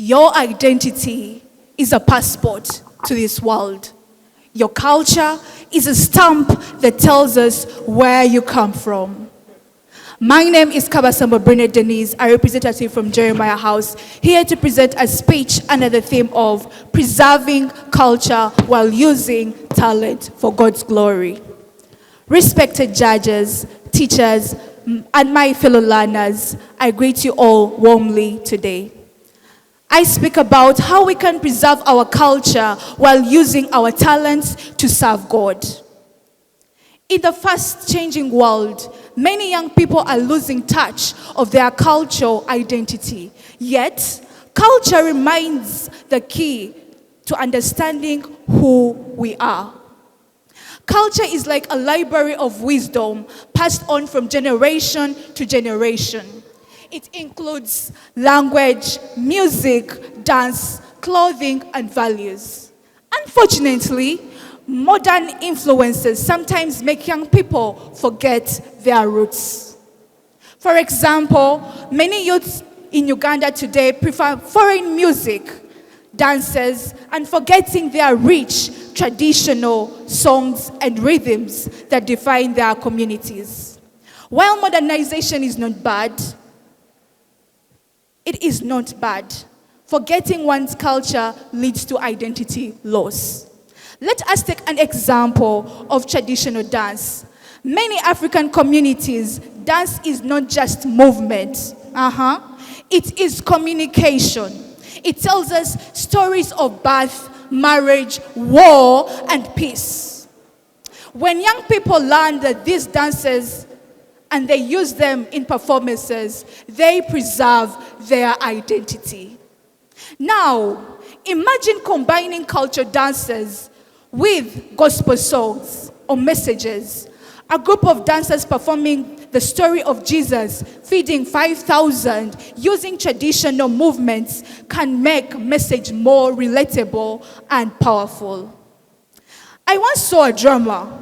Your identity is a passport to this world. Your culture is a stamp that tells us where you come from. My name is Kabasamba Bernard Denise, a representative from Jeremiah House, here to present a speech under the theme of preserving culture while using talent for God's glory. Respected judges, teachers, and my fellow learners, I greet you all warmly today. I speak about how we can preserve our culture while using our talents to serve God. In the fast-changing world, many young people are losing touch of their cultural identity. Yet, culture remains the key to understanding who we are. Culture is like a library of wisdom passed on from generation to generation. It includes language, music, dance, clothing, and values. Unfortunately, modern influences sometimes make young people forget their roots. For example, many youths in Uganda today prefer foreign music, dances, and forgetting their rich traditional songs and rhythms that define their communities. While modernization is not bad, it is not bad. Forgetting one's culture leads to identity loss. Let us take an example of traditional dance. Many African communities, dance is not just movement. It is communication. It tells us stories of birth, marriage, war, and peace. When young people learn that these dances and they use them in performances, they preserve their identity. Now, imagine combining culture dances with gospel songs or messages. A group of dancers performing the story of Jesus feeding 5,000 using traditional movements can make message more relatable and powerful. I once saw a drama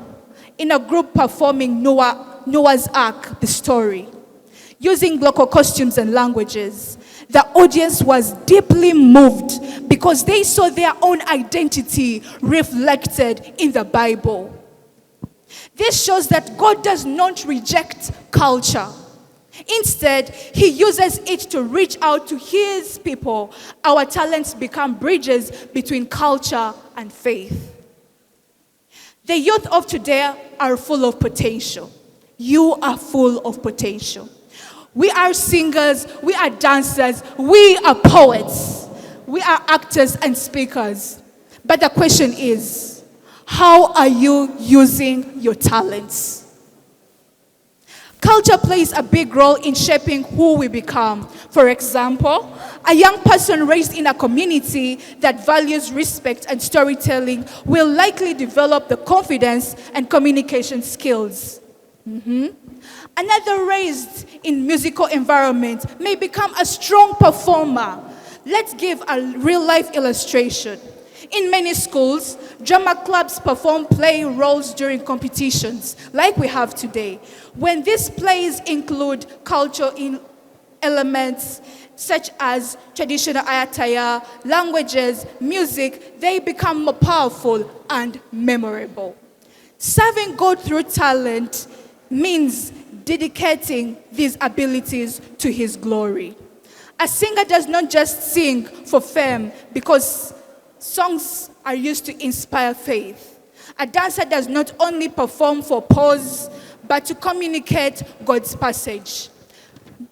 in a group performing Noah's Ark, the story, using local costumes and languages. The audience was deeply moved because they saw their own identity reflected in the Bible. This shows that God does not reject culture. Instead, he uses it to reach out to his people. Our talents become bridges between culture and faith. The youth of today are full of potential. You are full of potential. We are singers, we are dancers, we are poets, we are actors and speakers. But the question is, how are you using your talents? Culture plays a big role in shaping who we become. For example, a young person raised in a community that values respect and storytelling will likely develop the confidence and communication skills. Another raised in musical environment may become a strong performer. Let's give a real-life illustration. In many schools, drama clubs perform play roles during competitions, like we have today. When these plays include cultural elements, such as traditional attire, languages, music, they become more powerful and memorable. Serving God through talent means dedicating these abilities to his glory. A singer does not just sing for fame because songs are used to inspire faith. A dancer does not only perform for pose, but to communicate God's passage.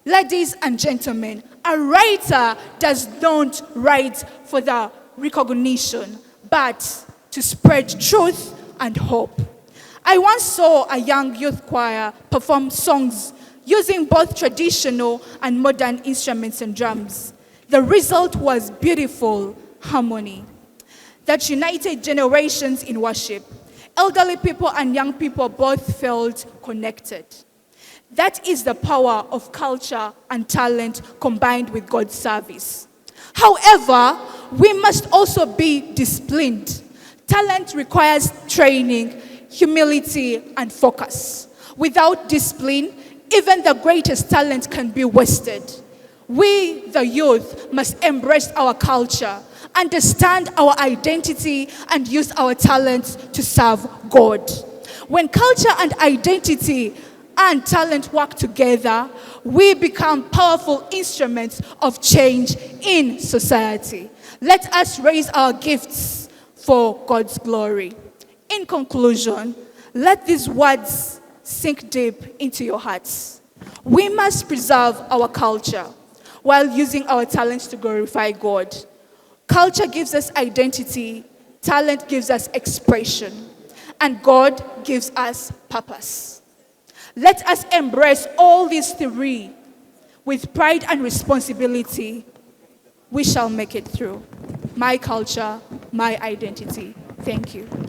Ladies and gentlemen, a writer does not write for the recognition, but to spread truth and hope. I once saw a young youth choir perform songs using both traditional and modern instruments and drums. The result was beautiful harmony that united generations in worship. Elderly people and young people both felt connected. That is the power of culture and talent combined with God's service. However, we must also be disciplined. Talent requires training, humility, and focus. Without discipline, even the greatest talent can be wasted. We, the youth, must embrace our culture, understand our identity, and use our talents to serve God. When culture and identity and talent work together, we become powerful instruments of change in society. Let us raise our gifts for God's glory. In conclusion, let these words sink deep into your hearts. We must preserve our culture while using our talents to glorify God. Culture gives us identity, talent gives us expression, and God gives us purpose. Let us embrace all these three with pride and responsibility. We shall make it through. My culture, my identity. Thank you.